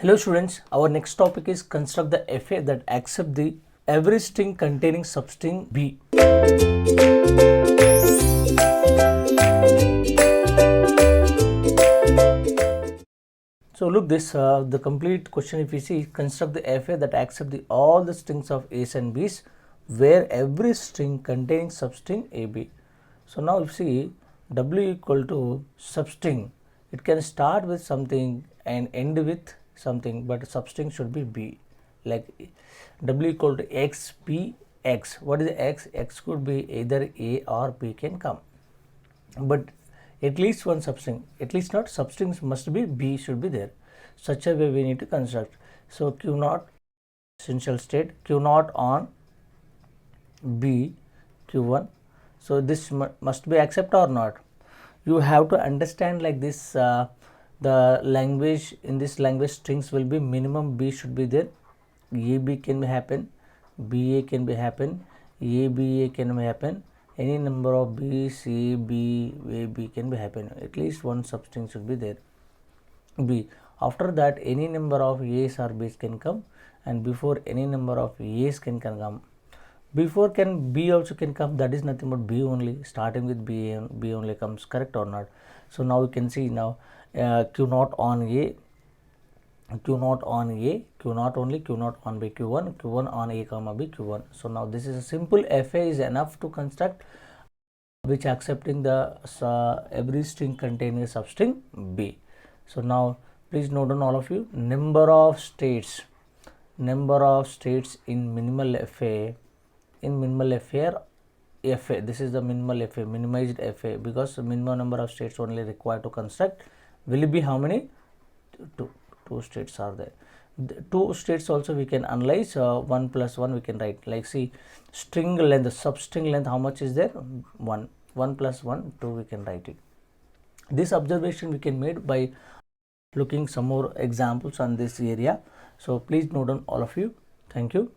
Hello students, our next topic is construct the FA that accept the every string containing substring B. So look this, the complete question if you see, construct the FA that accept all the strings of A's and B's where every string containing substring AB. So now if you see W equal to substring, it can start with something and end with something, but substring should be B. Like W equal to X, B, X. What is X? X could be either A or B can come. But at least one substring, at least not substrings must be B should be there. Such a way we need to construct. So Q naught essential state, Q naught on B, Q1. So this must be accept or not. You have to understand like this, the language, in this language strings will be minimum B should be there. AB can be happen, BA can be happen, ABA can be happen, any number of B, C, B, AB can be happen. At least one substring should be there. B. After that any number of A's or B's can come, and before any number of A's can come. Before can B also can come, that is nothing but B only, starting with B only comes, correct or not? So now you can see now Q naught on A, Q naught on A, Q naught only, Q naught on B, Q1, Q1 on A comma B, Q1. So now this is a simple FA is enough to construct which accepting the every string containing a substring B. So now please note down all of you, number of states in minimal FA, FA, this is the minimal FA, minimized FA, because the minimum number of states only required to construct will be how many? Two states are there. The two states also we can analyze, 1 plus 1 we can write, like see string length, substring length, how much is there? 1 plus 1, 2 we can write it. This observation we can made by looking some more examples on this area. So please note down all of you. Thank you.